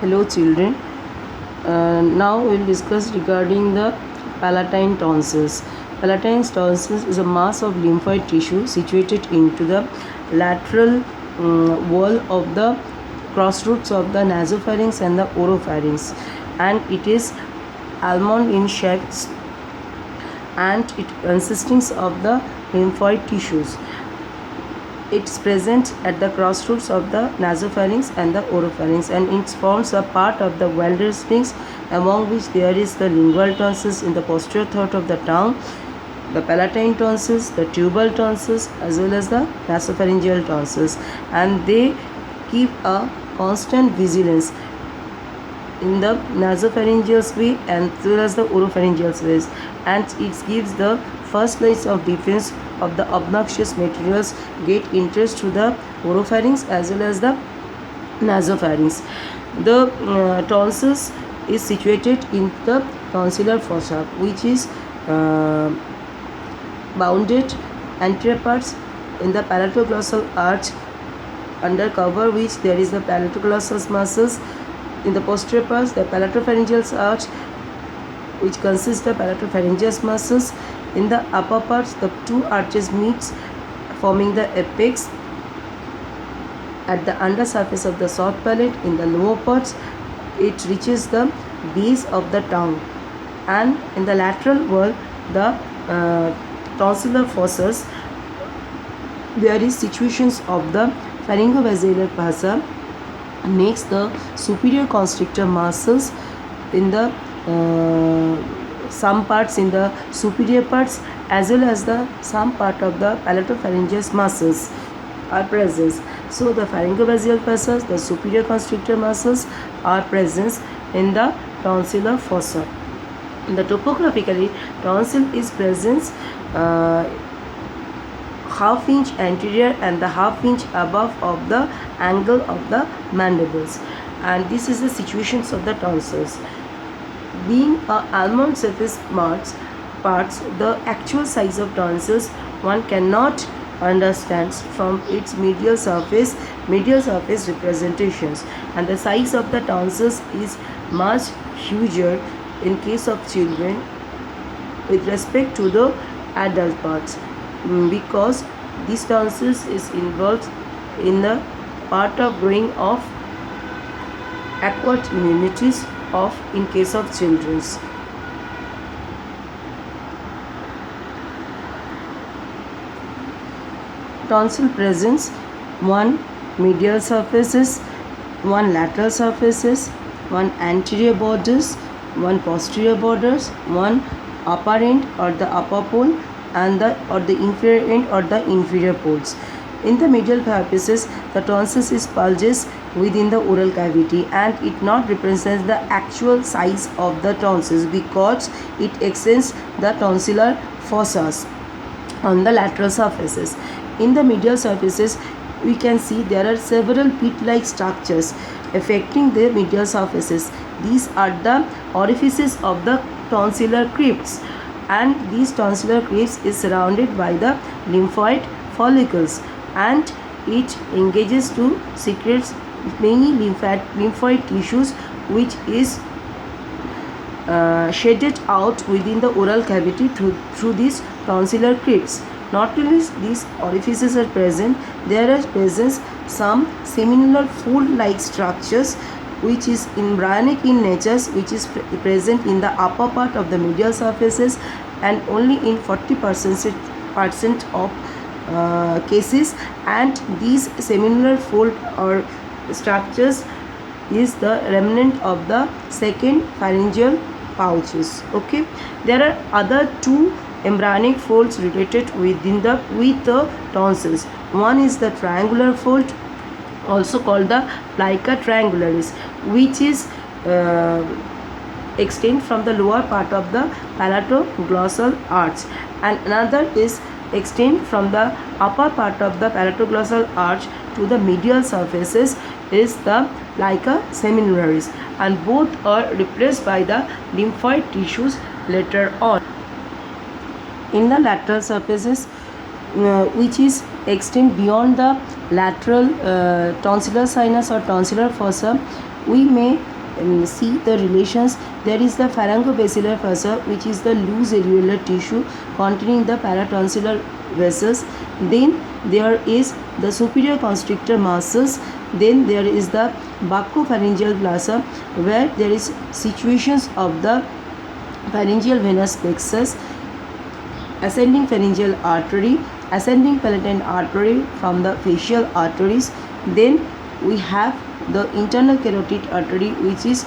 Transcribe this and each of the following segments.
Hello children. Now we will discuss regarding the palatine tonsils. Palatine tonsils is a mass of lymphoid tissue situated into the lateral wall of the crossroots of the nasopharynx and the oropharynx, and it is almond in shape and it consisting of the lymphoid tissues. It's present at the crossroads of the nasopharynx and the oropharynx, and it forms a part of the Wilder sphinx, among which there is the lingual tonsils in the posterior third of the tongue, the palatine tonsils, the tubal tonsils, as well as the nasopharyngeal tonsils, and they keep a constant vigilance in the nasopharyngeal way and as well as the oropharyngeal ways, and it gives the first lines of defense of the obnoxious materials get interest to the oropharynx as well as the nasopharynx. The tonsils is situated in the tonsillar fossa, which is bounded anterior parts in the palatoglossal arch, under cover which there is the palatoglossal muscles. In the posterior parts, the palatopharyngeal arch, which consists of palatopharyngeal muscles. In the upper parts, the two arches meets, forming the apex at the undersurface of the soft palate. In the lower parts, it reaches the base of the tongue, and in the lateral wall, the tonsillar fossas, there is situations of the pharyngobasilar fossa next the superior constrictor muscles in the some parts in the superior parts, as well as the some part of the palatopharyngeal muscles are present. So the pharyngobasial fossa, the superior constrictor muscles are present in the tonsillar fossa. In the topographically, tonsil is present half inch anterior and the half inch above of the angle of the mandibles, and this is the situations of the tonsils. Being almond surface parts, the actual size of tonsils one cannot understand from its medial surface representations, and the size of the tonsils is much huger in case of children with respect to the adult parts, because this tonsils is involved in the part of growing of acquired immunities of in case of children. Tonsil presents one medial surfaces, one lateral surfaces, one anterior borders, one posterior borders, one upper end or the upper pole, and the inferior end or the inferior poles. In the medial surfaces, the tonsils is bulges within the oral cavity, and it not represents the actual size of the tonsils because it extends the tonsillar fossas on the lateral surfaces. In the medial surfaces, we can see there are several pit-like structures affecting the medial surfaces. These are the orifices of the tonsillar crypts, and these tonsillar crypts is surrounded by the lymphoid follicles, and it engages to secretes many lymphoid tissues which is shedded out within the oral cavity through these tonsillar crypts. Not only these orifices are present, there are present some seminal fold-like structures which is embryonic in nature, which is present in the upper part of the medial surfaces, and only in 40% of cases, and these seminal fold or structures is the remnant of the second pharyngeal pouches. Okay, there are other two embryonic folds related with the tonsils. One is the triangular fold, also called the plica triangularis, which is extend from the lower part of the palatoglossal arch, and another is extend from the upper part of the palatoglossal arch to the medial surfaces is the plica seminularis, and both are replaced by the lymphoid tissues later on. In the lateral surfaces, which is extend beyond the lateral tonsillar sinus or tonsillar fossa, we may see the relations. There is the pharyngobasilar fossa, which is the loose areolar tissue containing the paratonsillar vessels. Then there is the superior constrictor muscles. Then there is the buccopharyngeal plaza, where there is situations of the pharyngeal venous plexus, ascending pharyngeal artery, ascending palatine artery from the facial arteries. Then we have the internal carotid artery, which is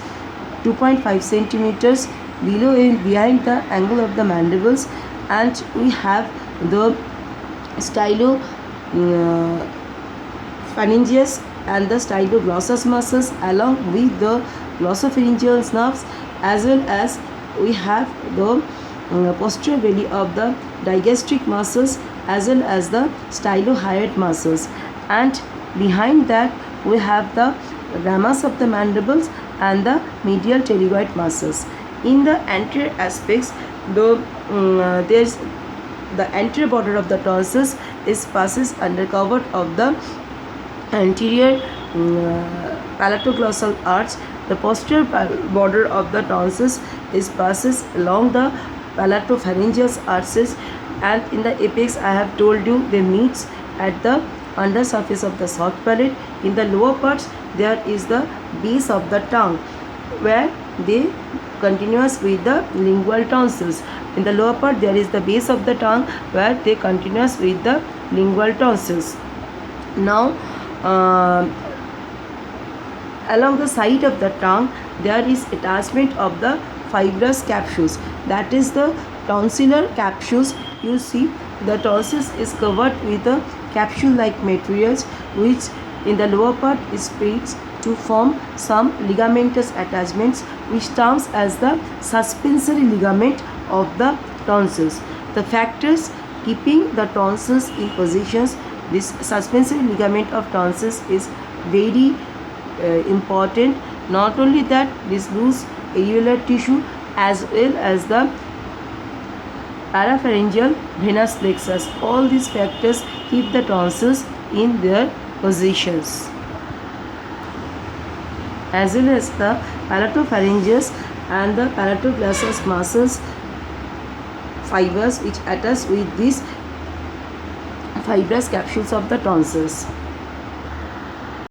2.5 centimeters below and behind the angle of the mandibles, and we have the stylo pharyngeus and the styloglossus muscles along with the glossopharyngeal nerves, as well as we have the posterior belly of the digastric muscles as well as the stylohyoid muscles, and behind that we have the ramus of the mandibles and the medial pterygoid muscles. In the anterior aspects, there's the anterior border of the tonsils is passes under cover of the anterior palatoglossal arch. The posterior border of the tonsils is passes along the palatopharyngeal arches, and in the apex I have told you they meets at the under surface of the soft palate. In the lower parts there is the base of the tongue, where they continuous with the lingual tonsils. In the lower part there is the base of the tongue, where they continuous with the lingual tonsils. Now along the side of the tongue there is attachment of the fibrous capsules, that is the tonsillar capsules. You see the tonsils is covered with a capsule like materials, which in the lower part is spreads to form some ligamentous attachments, which terms as the suspensory ligament of the tonsils. The factors keeping the tonsils in positions, this suspensory ligament of tonsils is very important. Not only that, this loose areolar tissue as well as the parapharyngeal venous plexus, all these factors keep the tonsils in their positions, as well as the palatopharyngeus and the palatoglossus muscles fibers which attach with these fibrous capsules of the tonsils.